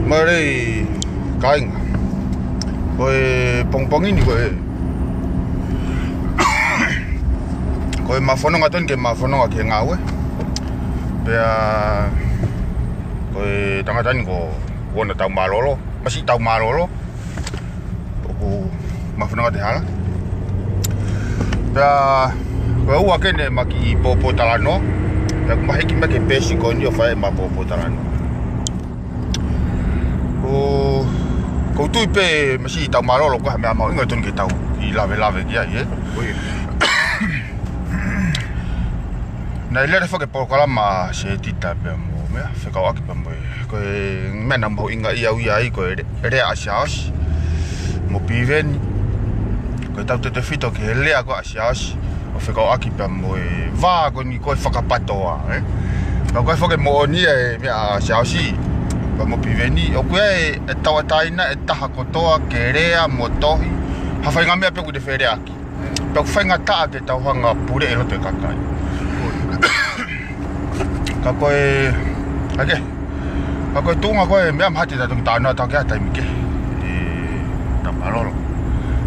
Mari kainga. Koe pongpongini koe. Koe mafononga ton ke mafononga ke ngawe. Pea koe tangatani ko wona tau malolo, masih tau malolo. Ko mafononga te hala. Pea koe ua kene maki popo talano. Pea kumahiki make pesi ko ni o fae ma popo talano. Ko tui pe masi tau malolo ko me mau inga ton ke tau I lave ki ai na ile fa ke pokalama se tita pe mo me fe ka aki pe mo ko me na mo inga ia ai ko re asias mo piven ko tau te fito ke le ko asias o fe ka aki pe mo va ko ni ko fa ka patoa ko fa ke mo ni me asiasi Vamos piveni, o kue e tawataina e taha kotoa ke rea motohi. Hawhainga mea peku de where aki. Peku whainga taa ke tauhanga pure e roto e kakai. Ka koe, ake, ka koe tunga koe mea mahati tato ki tāna tau ke atai mike. Ta malolo.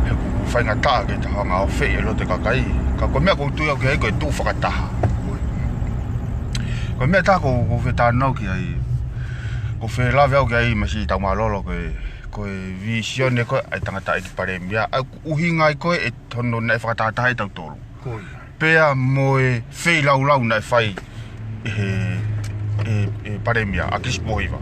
He ku whainga taa ke tauhanga o whee e roto e kakai. Ka koe mea kou tui au ke hei koe tū whakataha. Koe mea tā kou whe tānau ki ai. Ko fe lave au gai masi tau malolo ko visione ko ai tangata I palemia au uhinga ko e tono na whakatata tau tolu pea moe fe lau na fai e palemia Akilisi Pohiva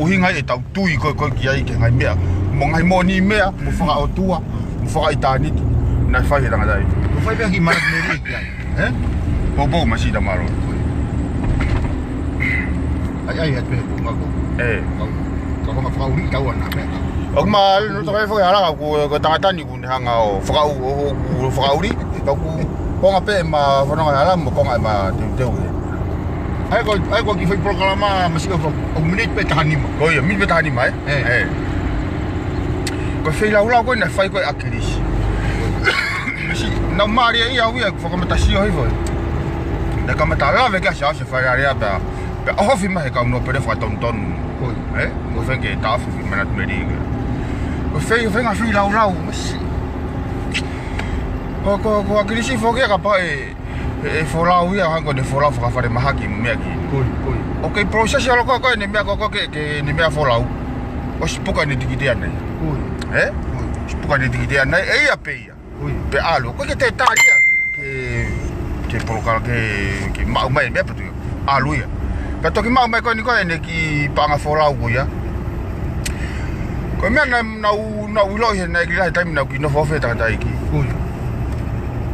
uhinga e tau tui ko ki ai ke ngai mea mo ngai mo ni mea mo whaka o tua mo whaka I tāniti na fai e tangata I ko fai pea ki mana melie ki ai Bobo masi tau malolo ai at pe ko ka ko frauri tau na me o ma no to vai foi ala ko tangatani ku hanga o frauri ka ku ponga pe ma fonga ala mo ponga ma teu ai ko ki foi programa masi ko o minute pe tani ma ko ia minute pe tani mai ko fei la ko na fai ko Akilisi masi na maria ia ui ko ko mata si o hoi na ka mata la ve ka sa se fai area ba Oh, fi mai ka no pere fa ton mo fen ke ta fi Manatu melie o fe nga fi lau mas ko Akilisi fo ke ka pa e fo lau ia hango de fo lau fa fa mahaki me aki okay process lo ko ne me ko ke ne me fo lau o spuka ni dikidia nei spuka ni dikidia nei e ia pe alo ko ke te taria ke procal ke mau mai me patu alo ia Ka toki mau mai koe ni koe ne ki panga wholau ko ia. Koe mea na uloi he nei ki lai taimi na ki no whawhe tangata iki. Koi.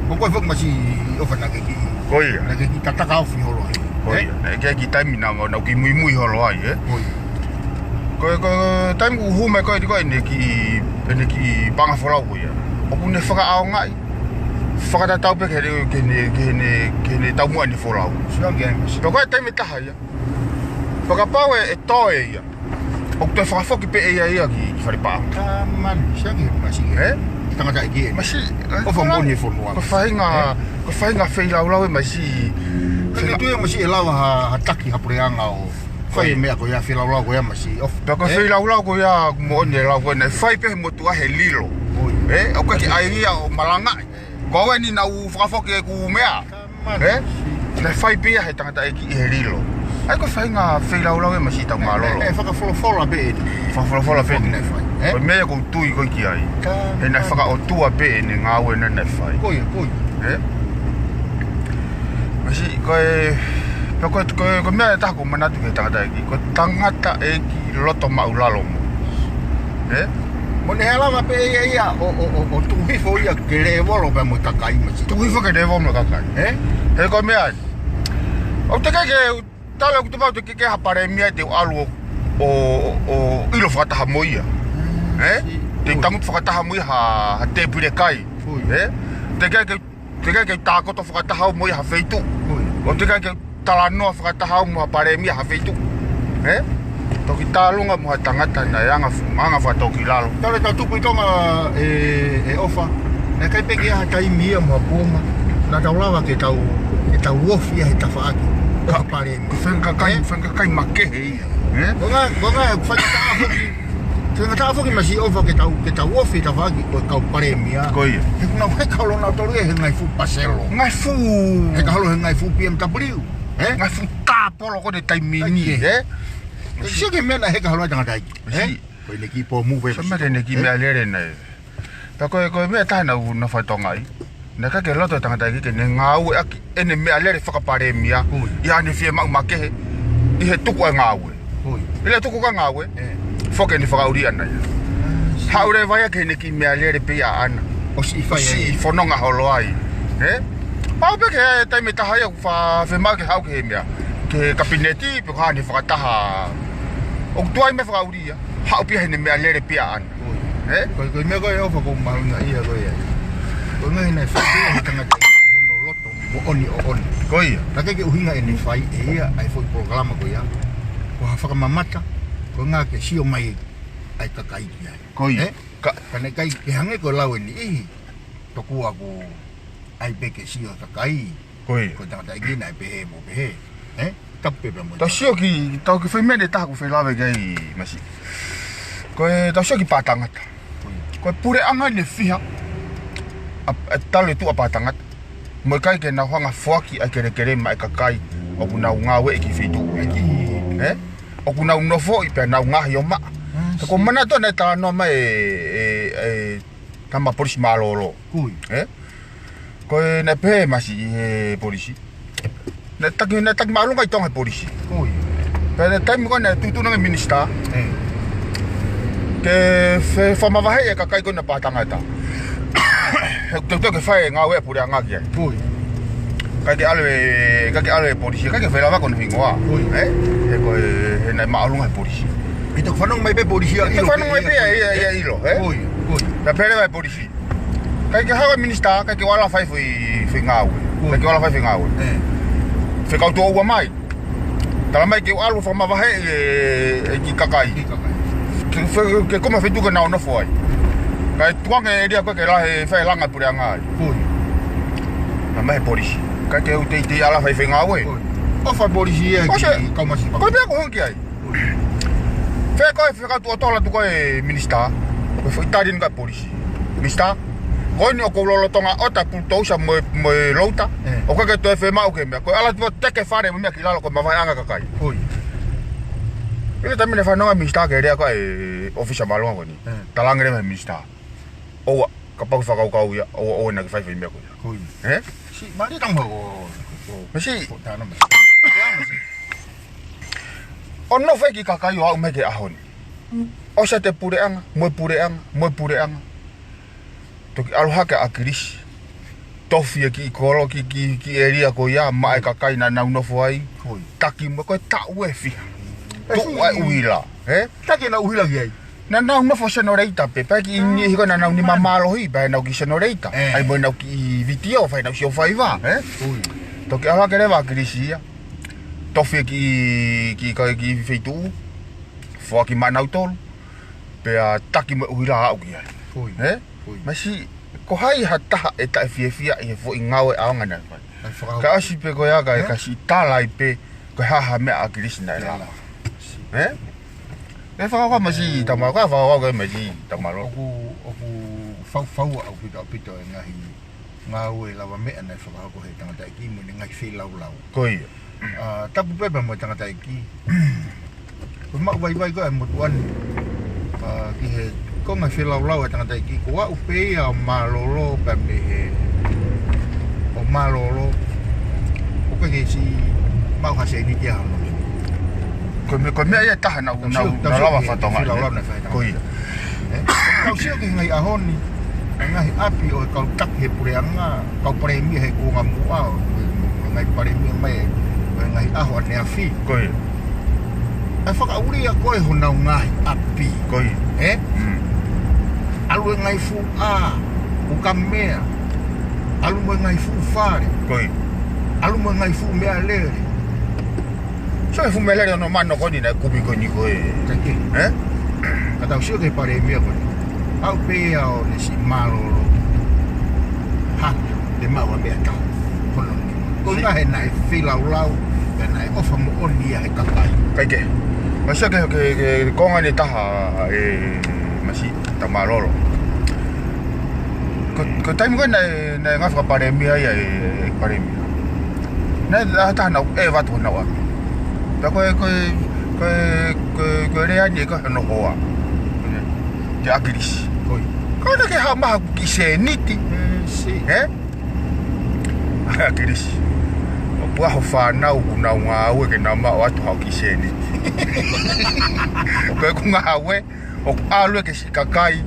Ko koe whuk masi ofa na ki. Koi ia. Na ki tataka au fi holo ai. Koi ia. Na ki taimi na ki mui holo ai Koi. Koe taimi ku hume koe ni koe ne ki panga wholau ko ia. Opu ne whakaao ngai. Whakatatau pe ke ne tau mua ni wholau. Siang ki ai masi. Koe taimi taha ia. Whakapau e toe ia. O te whakafoki pe ia ki wharipaa. Ka man, siang ki masi. Tangata iki e. Masi. Ko whamoni e whonua. Ko whainga whei lau e masi. Kake tue masi e lawa ha taki hapureanga o. Whai mea ko ia whei lau ko ia masi. Paka whei lau ko ia mo one lau ko nei. Whai pe mo tua he lilo. O kaki ai ia o malanga. Koe ni na u whakafoki e ku mea. Nei whai pe he tangata iki he lilo. Ai ko whainga whei lau e masi tau malolo. Whakawholofola pe e. Whakawholofola pe e. Ko mea ko tui ko ki ai. E nei whakaotua pe e ne ngāwe nei whai. Koi. Masi ko mea tako Manatu ke tangata eki. Ko tangata eki loto maulalo mo. Mo ne hala pe ia o tuhifo ia ke le volo pe mo kakai masi. Tuhifo ke le volo kakai. He ko mea. O te ke tala ku te mau te ke ha palemia te alu o ilo whakataha moia. Te tamut whakataha moia ha te pire kai. Te ke tākoto whakataha moia ha wheitu. O te ke talanoa whakataha mo ha palemia ha wheitu. Toki tālunga mo ha tangata na anga whatoki lalo. Tale tau tupu I Tonga e ofa. Na kai peki ha taimia mo ha puonga. Na tau lawa ke tau wofi he tawhaaki. Ofa palemia. Whenka kai makehe ia. Gonga whakata'a whoki. Whakata'a whoki masi ofa ke tau ofi ta whaki o kau palemia. Ko ia. He kuna he kaulo nau toru he ngai fu paselo. Ngai fu. He kahalo he ngai fu BMW. Ngai fu tāpolo ko te taimini. Sio ke mena he kahalo tanga tai. Ko ne ki po move. Sama ne ki mea lere nei. Ta ko mea tāna na whaitongai. Na ka ke loto tanga tai ke ne ngau aki ene mea lere whakaparemia. Ia ni fie mau makehe. I he tuku e ngau. Ile tuku ka ngau. Foke ni whakauri ana ia. Haure vai ke ne ki mea lere pe ia ana. O si fai. Si fononga holo ai. Pau pe ke taime taha ia fa whemau ke hau ke mea. Ke kabineti pe ka ni whakataha. O tuai me whakauri ia. Hau pia hene mea lere pe ia ana. Ko me ko e ofa ko maunga ia ko ia. Ko ngai nei whakea he tangata no loto mo oni o oni. Ko ia. Ta ke uhinga e nei whai e ia ai foi programa ko ia. Ko whakamamata. Ko ngā ke sio mai ai kakaiki ai. Ko ia. Ka nei kai ke hange ko lau ni ihi. Toku aku ai peke sio kakai. Ko ia. Ko tangata i gina ai pehe mo pehe. Tape pe mo. Ta sio ki tau ki whai mene taha ku whai lawe gai masi. Ko e tau sio ki pātangata. Ko e pure anga ne whiha. Talo tu apa tangat. Mo kai ke na hanga fuaki ai kere mai kakai o kuna ngawe ki fitu. O kuna no fo i pe na nga yo ma. Ko Manatu na ta no mai tama polisi malolo. Kui. Ko na pe masi polisi. Na tak malu ngai Tonga polisi. Kui. Pe na time ko na tutu na minister. Ke fa mavahe kakai ko na patangata. Doktor ke fai ngawe pura ngaki. Pui. Kaki alwe polisi, kaki fai lava kon hingoa. Ko na maalunga polisi. Ito fanong mai pe polisi ilo. Ito fanong mai pe ia ilo, Pui. Na pere mai polisi. Kaki hawa minister, kaki wala fai ngawe. Kaki wala fai ngawe. Fe kau tu o mai. Tala mai ke alu fa mavahe ki kakai. Ke koma fe tu na no foi. Kai tuang e dia ko ke lahe fai langa pure anga. Pui. Na mai polisi. Kai ke uti ala fai ngawe. O fa polisi e ki kau masi. Ko be ko honki ai. Fe ka tu tola tu ko e minister. Ko foi tadin ka polisi. Minister. Ko ni o ko lo tonga ota puto sa mo lota. O ka ke to fe mau ke me. Ko ala tu teke fare mo me ki lalo ko ma vai anga ka kai. Pui. Ile tamine fa no minister ke dia ko e officer malonga ko ni. Talangre me minister. O kapag whakau ia o na ki whai mea koia. Kui. Si, mari tang mo. Masi. Tana mo. O no whai ki kakai o au me ke ahoni. O sa te pureanga, moe pureanga. Toki aluha ke Akilisi. Tofi ki kolo ki eria ko ia mai kakai na nau nofo ai. Kui. Taki mo ko ta ue fiha. Tu ai uila. Taki na uhila ki ai. Na nau no fo sonoreita pe pa ki ni hiko na nau ni mamalo hi pa nau ki sonoreita ai mo nau ki vitio fa nau si o faiva Ui. To ki ala kere va krisia to fe ki feitu fo ki manau tol pe a taki mo uhira au ki ai Ui. Masi ko hai hata e ta fia e fo ingawe anga na ka asi pe ko ya ka si tala pe ko ha me a krisi na la e fa masi tama ka fa masi tama lo oku fau au pito ngahi ngawe lava me ana fa ko he tanga ki mo ngai fi lau koi tapu pepe mo tanga ki ko ma vai ko mo tuan ki he ko ngai fi lau tanga ki ko wa upe ya malolo pe he o malolo o ko he si ma ha se ni ya no ko me ia taha na lava whatonga. Koi. Kau sio ki ngai ahoni. Ngai api o kau tak he pureanga. Kau palemia he kunga mua. Ngai palemia mai. Ngai aho ane afi. Koi. Ai whakauri a koe honau ngai api. Koi. Alue ngai fu a. Uka mea. Alue ngai fu fare. Koi. Alue ngai fu mea lere. So e fumelere no mano ko ni na kubi ko ni ko Taki. Kata usio ke palemia ko ni. Au pe o le si malolo. Ha, de maua mea tau. Kono ni. Ko nga he nai fi lau. pena e ofa mo oni ia he kakai. Kai ke. Masa ke konga ni taha masih ta malolo. Ko time ko na ngafka palemia ia palemia. Na ta na va tu na wa. Ta ko rea ni ko no hoa. Ya Akilisi. Koi. Ko na ke ha ma ki se niti. Si. Akilisi. Pua ho whanau kuna ngā ue ke nā mao atu hau ki sēni. Koe ku ngā ue, o alue ke si kakai,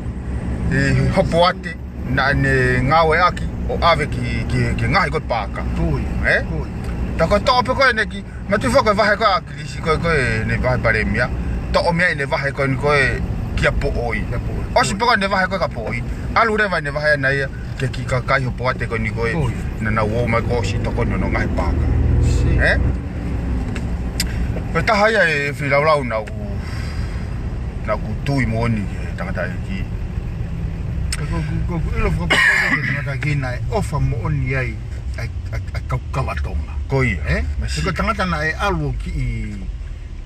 hopo ate, na ngā ue aki, o awe ki ngahi koe pāka. Koi. Ta koe tope koe neki, matu whako wahe koe Akilisi, koe ne wahe palemia, to'o mea ne wahe koe kia po oi. Osi poko ne wahe koe ka po oi. Alu rewa ne wahe na ia, ke ki kakai hopo ate koe ni koe, na na uo mai koe si toko no ngahi pāka. Koe taha ia e whiraulau na ku tui moni ke tangata eiki. Ko ilo whakapapau ke tangata ki na e ofa mo oni ai a kaukawa Tonga. Koi, Ko tangata na e alu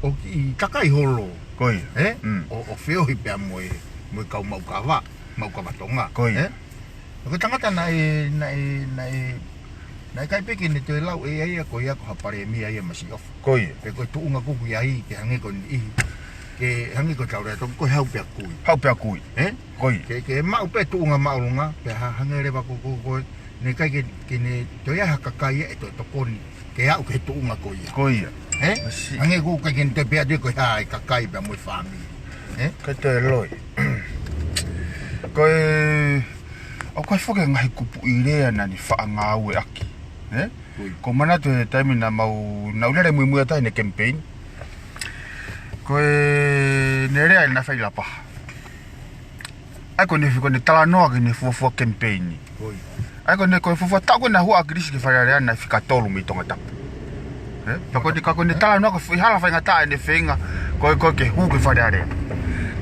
o ki takai holo. Koi, O whiohi pia mo e kau maukawa Tonga. Koi. Ko tangata na e kai peke ne te lau e ai ko ia ko ha palemia ia masi ofa. Koi. Pe ko tuunga kuku ia i ke hange ko ni ke hange ko tau reto ko hau pia kui. Hau pia kui. Koi. Ke mau pe tuunga maulunga pe hange reba ko ne kai ke ne to ia hakakai e to koni ke au ke tuunga ko ia. Koi. Hange ku ke te pe ade ko ha kakai pe mo fami. Ka te loi. Koi o koe whake ngahi kupu i rea na ni wha ngā ue aki. Ko Manatu he taimi na ulere mui atai ne campaign. Koe ne rea na whai la paha. Ai ko ne tala noa ki ne fuafua campaign. Ai ko fuafua tako na hua Akilisi ki whai rea na whika tolu mi tonga tapu. Ko ne tala noa ki hala whai ngata e ne whenga koe ke hu ki whai rea.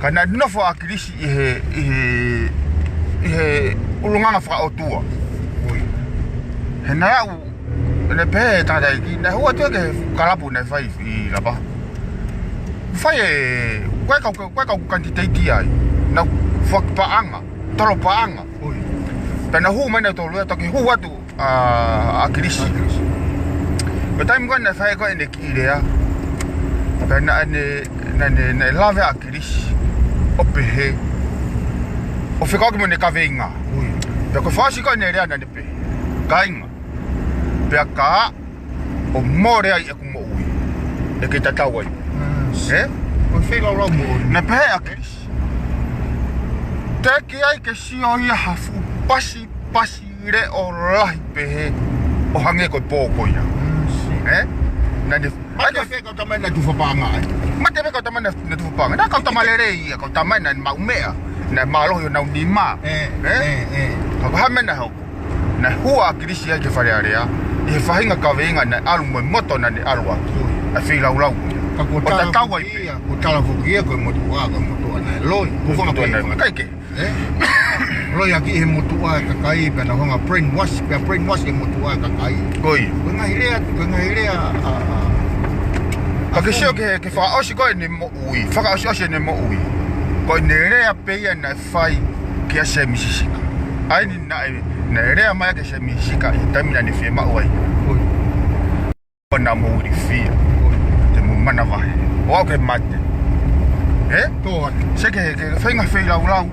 Ka na nofo Akilisi i he ulunganga whakaotua. He nai au, ne pehe tangata eiki, ne hua tue ke kalapu ne whai i lapa. Whai e, koe kau kanti teiki ai, na whakpaanga, tolo paanga. Pena huu mene tolu e toki huu atu Akilisi. Pe taimi koe ne whai koe ne ki rea, pena ne lave Akilisi, o pehe, o whikauki mo ne kaweinga. Pea koe whaasi koe ne rea na ne pehe, kainga. Pea ka, o more ai e ku mo ui, e ke tatau ai. Ko whilau mo ui. Ne pehe Akilisi. Teki ai ke sio ia hafu, pasi re o lahi pehe, o hange koe pōko ia. Mate fe kau tamai na tufapanga ai. Mate fe kau tamai na tufapanga. Na kau tamalere ia, kau tamai na maumea. Na malo yo na unima. Kau hame na hau. Na hua Akilisi ai ke whare area. I he whahinga kaweinga na alu moe moto na ne alu aki. A whilau. Ko tala ia, ko tala fukia ko motua na loi. Ko whanga kaike. Loi aki he motua kakai pe na honga brainwash e motua kakai. Koi. Ko ngai rea Ka ke sio ke whaosi koe ne mo ui. Whakaosi ne mo ui. Koe ne rea peia na whai ki a se misisika. Ai ni na rea mai ke se misisika i taimina ne whie mau ai. Ko na mo uri whia. Te mo mana wahe. O au ke mate. Toa. Se ke whainga whilau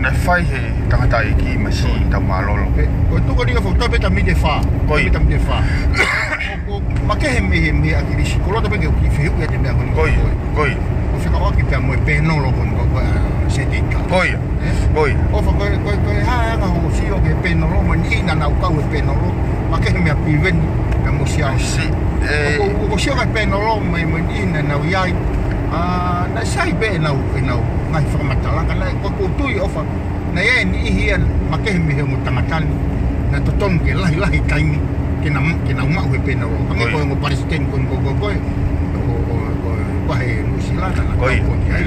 na whai he tangata eiki masi tau malolo. Ko tuko ringa whau tapeta mi de wha. Koi. Tapeta mi de wha. Ma ke he me Akilisi. Ko lota peke o ki whiu ia te mea koni. Koi. O whikawaki pia moe penolo koni ko se tika. Koi. Ofa koe haanga ho sio ke penolo ma ni na nau kau e penolo. Ma ke he mea piweni pe mo siau. O sio ka penolo ma ni na nau iai. Na sai be nau ngai whakamatalanga. Ko tui ofa. Na ia ni ihia ma ke he mihe mo tangatani. Na totonu ke lahi taimi. Ke na umau he penolo. Ange koe mo parisiten koe he nusilana na kau koe ai.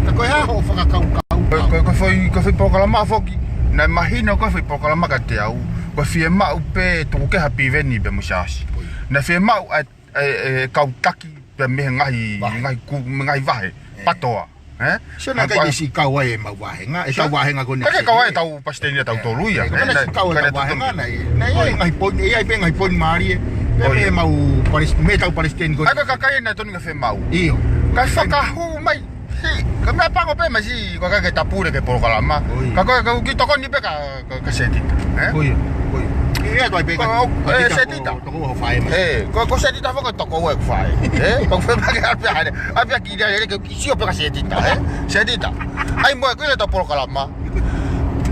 Ta koe haa ho whakakau. Ko whi pokalama whoki. Na mahino ko whi pokalama ka te au. Ko whi mau pe toko ke hapi veni pe musasi. Na whi mau kautaki pe me ngai vahe patoa. Sona kai si kawae ma wahenga e tau wahenga ko ne. Kai kawae tau pastenia tau toluia. Kai kawae wahenga nei ngai pon ei pe ngai pon mari. Pe mau me tau palestine ko. Ai kai na tonu fe mau. Io. Kai whakahu mai. Ka me pango pe masi ko ka tapure ke por kalama. Ka ki toko ni pe ka setita. Oi. Ia vai pe ka. Setita. Toko ho fai ma. Ko setita fo ko toko wa fai. Ko fe ma ka apia ki dia ke si o pe ka setita. Setita. Ai mo ko le to por kalama.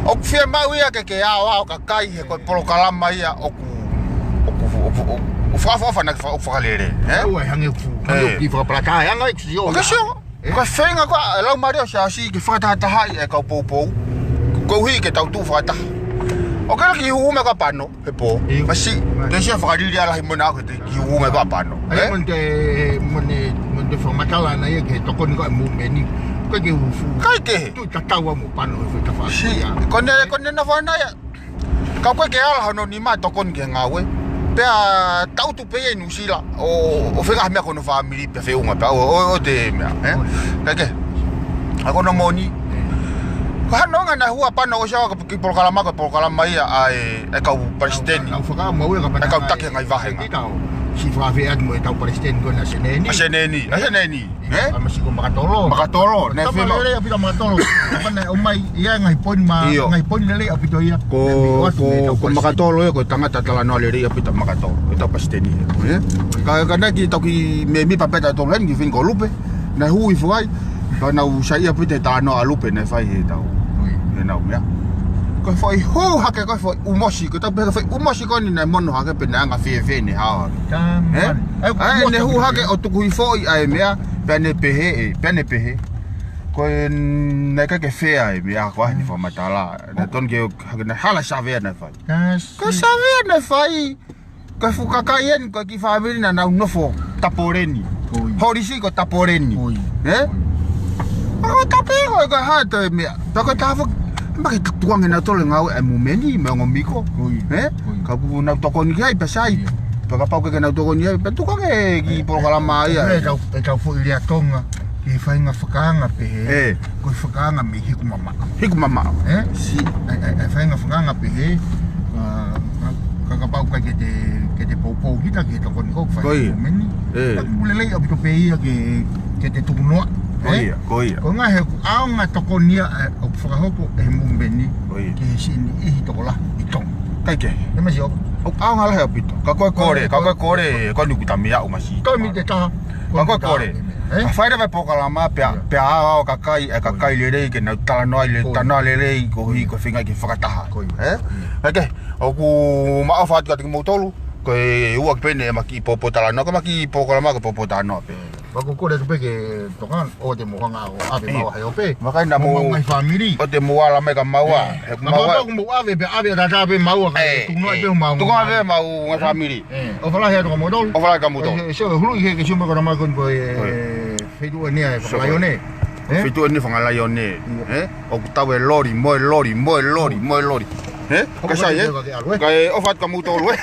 O fe ma ia ke a ka kai ko por kalama ia o fa na fa lere. Oi hange fu. Ki fa plata ya ngai si o. Ko fenga ko la mario sa si ke fa ta hai e ka popo. Ko hi ke tau tu fa ta. O ka ki hu me ka pano e po. Masi ke si fa ri ala himona ko te ki hu me ka pano. Ai mon de formatala na ye ke to ko ni ko mu meni. Ko ke hu fu. Kai ke tu ta tawa mu pano e fa fa. Si ko ne na fa na ya. Ka ko ke ala no ni ma to kon ke ngawe. Pea tau tu pe nu sila o fega me ko no family pe fe unha pa o te me ke ako no moni ka no nga na hua pa no sha ki por kalama ia ai ka president au fega mo e ka ka take ngai vahenga si fa ve ad mo e tau president ko na seneni amasi ko makatolo na fe ma le apita makatolo pana o mai ia ngai pon le apito ia ko makatolo ko tangata tala no le apita makatolo ita pasteni ka na ki to ki me mi papeta to len ki fin ko lupe na hui foi ka na usai apita ta no alupe na fai he tau na ya ko foi ho hake ko foi umoshi ko ta be foi umoshi ko ni na mono hake pe na nga fe ni ha ai ne hu hake o tu kui foi ai mea pene pehe ko na ka ke fe ai mea ko ni fo matala na ton ke na hala savea na fai ko savea na fai ko fu ka kaien ko ki family na no fo taporeni horisi ko taporeni ko tapego ko ha to mea ko ta fo Maki tuang na tole ngau e mumeni me ngomiko. Ka pu na to kon gai pesai. Pa pa ke na to kon gai, pa tu ka ki por kalama ia. E ka fu ile Tonga. Ki fai nga fakanga pe. Ko fakanga me hiku mama. Si e fai nga fakanga pe. Ka pa ka ke te popo kita ke to kon ko fai mumeni. Ka mulele a to pe ia ke te tuno. Koia. Ko nga he au nga tokonia o whakahoko e mumbeni ki sini I tokola I Tonga. Kai ke? E masi o? Au nga lahe apito. Ka koe kore ko ni kutamia o masi. Toi mi te taha. Ka koe kore. A whaere vai pokalama pe ao ka kai lerei ke na tala noa le tana lerei ko hi ko whinga ki whakataha. Kai o ku maa whaatu ka tiki moutolu ko e ua pene e maki popo tala noa ka maki pokalama ko popo tala noa pe. Ko kore pe ke tokan o te mohanga o ave maua hai ope. Makai na mo ngai family. O te moala me ka maua. Maua ko mo ave tata pe maua ka tuno pe mau. Tuno ave mau ngai family. O fala he to mo dol. O fala ka mo dol. So hulu ke sume ko na ma kon ko feitu ni ai fa layone. Feitu ni fa layone. O tawe lori. Ka sai ka o fat ka mo dol.